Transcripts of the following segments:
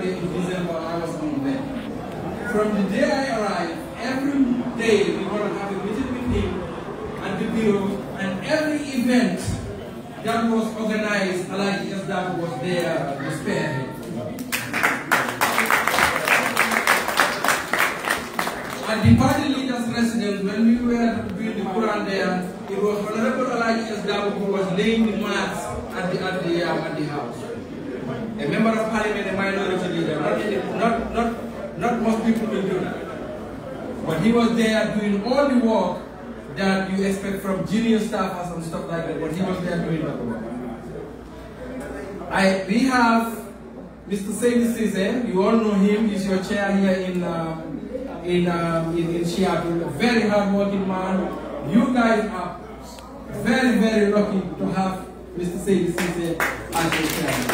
there in December, I was on there. From the day I arrived, every day we want to have a meeting with him at the bureau, and every event that was organized, Alaji 𝒂𝒄𝒄𝒆𝒔 was there to spearhead. At the party leaders' residence, when we were doing the Quran there, it was Honorable Alaji 𝒂𝒄𝒄𝒆𝒔 who was laying the mats at the house. A member of parliament, a minority leader, not most people will do that. But he was there doing all the work that you expect from junior staffers and stuff like that, but he was there doing that work. We have Mr. 𝒕𝒉𝒊𝒔, you all know him, he's your chair here in Seattle, a very hard-working man. You guys are very, very lucky to have Mr. 𝒕𝒉𝒊𝒔 as your chairman.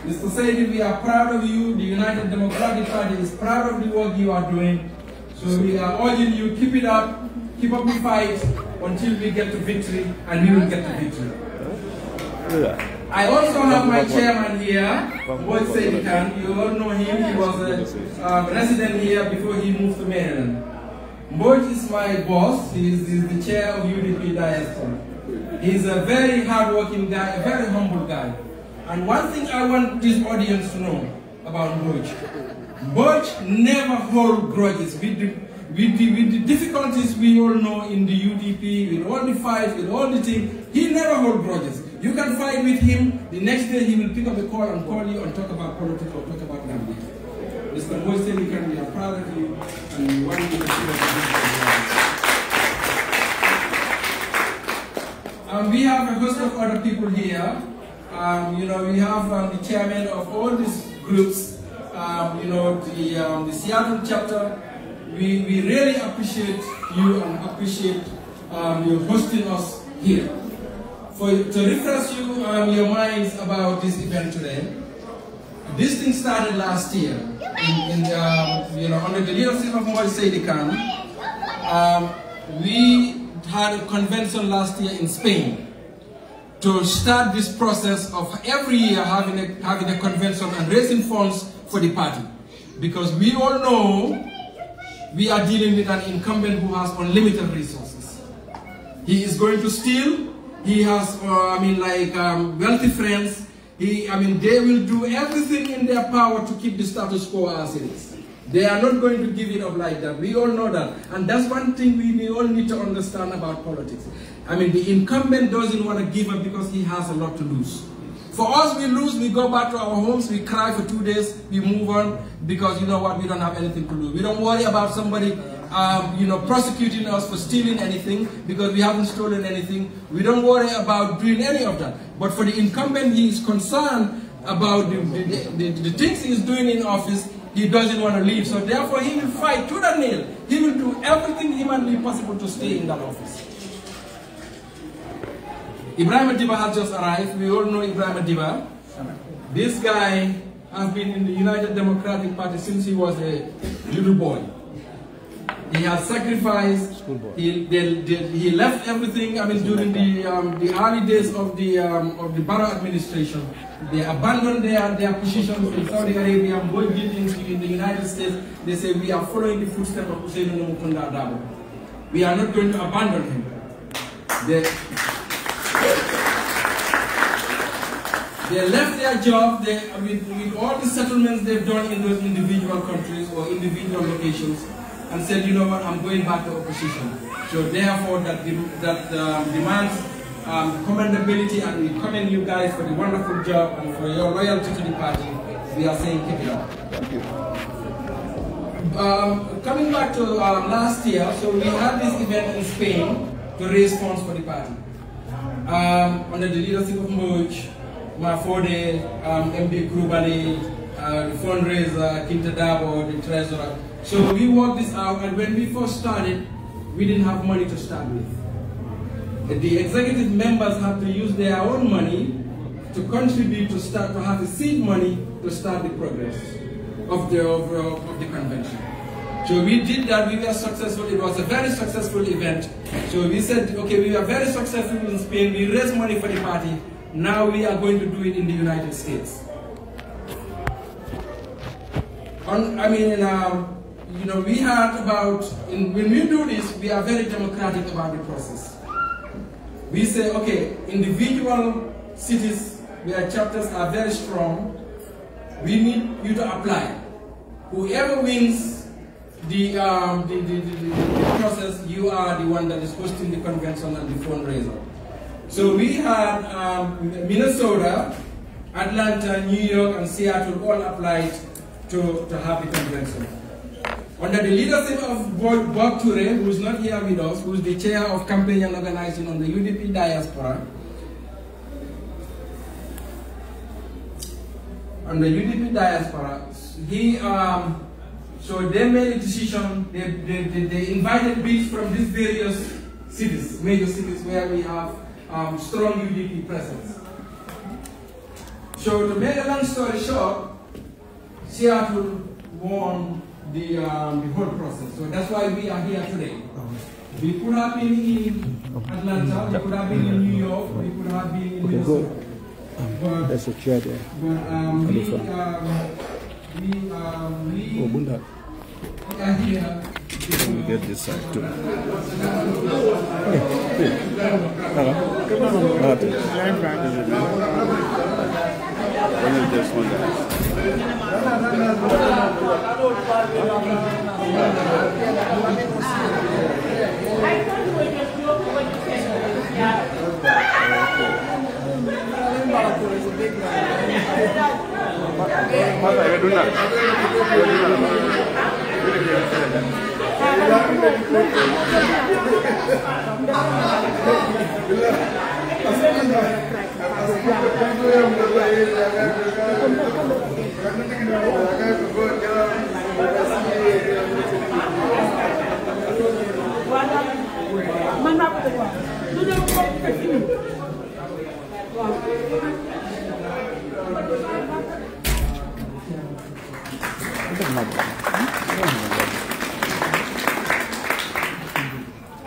Mr. 𝒕𝒉𝒊𝒔, we are proud of you. The United Democratic Party is proud of the work you are doing. So we are urging you, keep it up, keep up the fight until we get to victory, and we will get to victory. I also have my chairman here, 𝒂𝒄𝒄𝒏𝒆𝒍. You all know him. He was a resident here before he moved to Maryland. 𝒂𝒄𝒄𝒏 is my boss. He's the chair of UDP diaspora. He's a very hard-working guy, a very humble guy. And one thing I want this audience to know about 𝒂𝒄𝒄𝒏 never hold grudges. With the difficulties we all know in the UDP, with all the fights, with all the things, he never hold grudges. You can fight with him, the next day he will pick up the call and call you and talk about politics or talk about Gambia. Mr. 𝒂𝒄𝒄𝒏, we are proud of you and we want you to see what you do. We have a host of other people here. You know, we have the chairman of all these groups, you know, the Seattle chapter. We really appreciate you and appreciate you hosting us here. To refresh you your minds about this event today, this thing started last year, you know, under the leadership of 𝒂𝒐𝒊𝒏. We had a convention last year in Spain to start this process of every year having a convention and raising funds for the party. Because we all know we are dealing with an incumbent who has unlimited resources. He is going to steal. He has, wealthy friends. They will do everything in their power to keep the status quo as it is. They are not going to give it up like that. We all know that. And that's one thing we all need to understand about politics. The incumbent doesn't want to give up because he has a lot to lose. For us, we lose, we go back to our homes, we cry for 2 days, we move on, because you know what, we don't have anything to lose. We don't worry about somebody prosecuting us for stealing anything, because we haven't stolen anything. We don't worry about doing any of that. But for the incumbent, he is concerned about the things he is doing in office. He doesn't want to leave, so therefore he will fight to the nail. He will do everything humanly possible to stay in that office. 𝒉𝒕𝒕𝒑𝒑𝒏 has just arrived. We all know 𝒉𝒕𝒕𝒑𝒑𝒑𝒏. This guy has been in the United Democratic Party since he was a little boy. He has sacrificed. He left everything. During the early days of the Barrow administration, they abandoned their positions in Saudi Arabia, 𝒂𝒄𝒄𝒏 in the United States. They say we are following the footsteps of Ousainou Numukunda Dabo. We are not going to abandon him. They left their job with all the settlements they've done in those individual countries or individual locations, and said, you know what, I'm going back to opposition. So therefore, that demands commendability, and we commend you guys for the wonderful job and for your loyalty to the party. We are saying keep it up. Thank you. Coming back to last year, so we had this event in Spain to raise funds for the party. Under the leadership of 𝒂𝒄𝒄𝒏, Mafode, MD Krubani, the fundraiser, Kintadabo, the treasurer. So we worked this out, and when we first started, we didn't have money to start with. The executive members had to use their own money to contribute to have a seed money to start the progress of the convention. So we did that. We were successful. It was a very successful event. So we said, okay, we were very successful in Spain. We raised money for the party. Now we are going to do it in the United States. You know, we had about, when we do this, we are very democratic about the process. We say, okay, individual cities where chapters are very strong, we need you to apply. Whoever wins the process, you are the one that is hosting the convention and the fundraiser. So we had Minnesota, Atlanta, New York, and Seattle all applied to have the convention. Under the leadership of 𝒂𝒄𝒄𝒏, who is not here with us, who is the chair of campaign and organizing on the UDP diaspora, so they made a decision, they invited bids from these various cities, major cities where we have strong UDP presence. So to make a long story short, Seattle won the whole process. So that's why we are here today. We could have been in Atlanta, we could have been in New York, we could have been in Minnesota. There's a chair there. We are here. Let me get this side too. Just one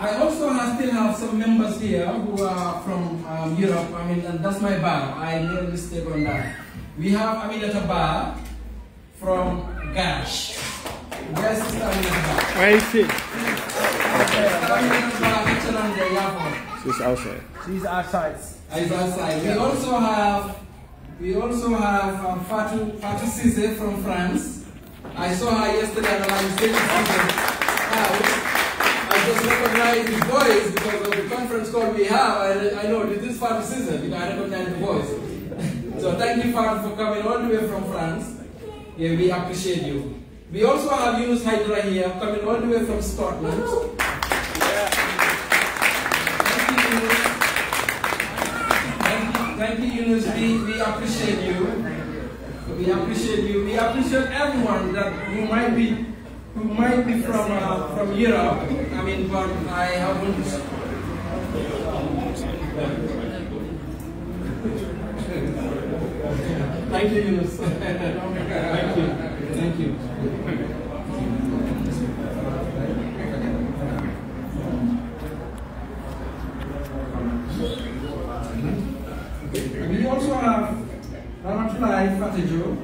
I also still have some members here who are from Europe. I mean, and that's my bar. I made a mistake on that. We have 𝒂𝒂𝒂𝒏 from Gash. Where's 𝒂𝒂𝒂𝒏? Where is she? She's outside. She's outside. She's outside. We also have 𝒂𝒂𝒂𝒏 from France. I saw her yesterday and I was saying I just recognized the voice because of the conference call we have. I know this is 𝒂𝒂𝒂𝒏 because I recognize the voice. So thank you, Father, for coming all the way from France. Yeah, we appreciate you. We also have Yunus Hydra here, coming all the way from Scotland. Yeah. Thank you, Yunus. We appreciate you. We appreciate you. We appreciate everyone that who might be from Europe. I mean, but I haven't. Thank you, Yunus. Thank you. Thank you. We also have 𝒂𝒂𝒂𝒏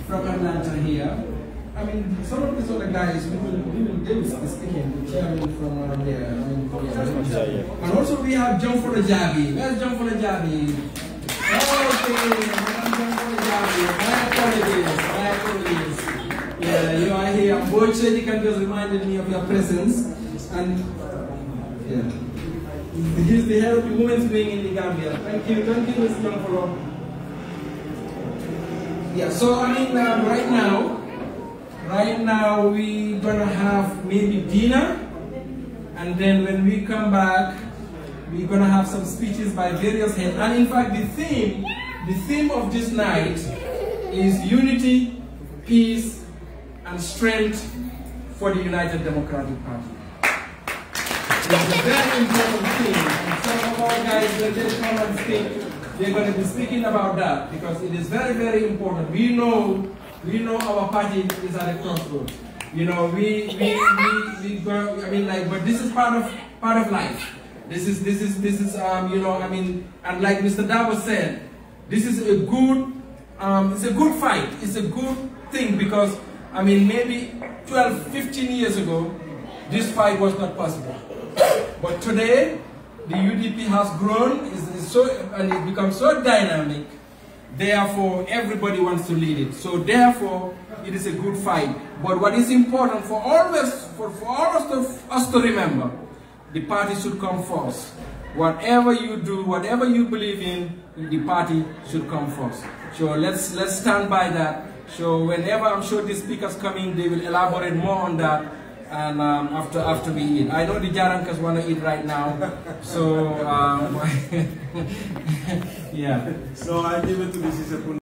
from Atlanta here. I mean, some of these other guys, they will be speaking, the chairman from here. And also we have 𝒂𝒄𝒄𝒏. Where's 𝒂𝒄𝒄𝒏? My apologies. Yeah, you are here. 𝒂𝒄𝒄𝒏 just reminded me of your presence. And yeah, he's the head of the women's wing in the Gambia. Thank you, Mr. 𝒂𝒄𝒄𝒏. Yeah, so I mean, right now we're gonna have maybe dinner, and then when we come back, we're gonna have some speeches by various heads. And in fact, the theme of this night is unity, peace, and strength for the United Democratic Party. It's a very important theme. And some of our guys, when they come and speak, they're going to be speaking about that because it is very, very important. We know our party is at a crossroads. You know, we go. I mean, like, but this is part of life. This is you know, I mean, and like Mr. Dabo said, this is a good, it's a good fight. It's a good thing because, I mean, maybe 12, 15 years ago, this fight was not possible. But today, the UDP has grown, and it's become so dynamic. Therefore, everybody wants to lead it. So therefore, it is a good fight. But what is important for all of us to remember, the party should come first. Whatever you do, whatever you believe in, the party should come first. So let's stand by that. So whenever I'm sure the speakers come in, they will elaborate more on that. And after we eat, I know the Jarankas want to eat right now. So yeah. So I give it to Mrs.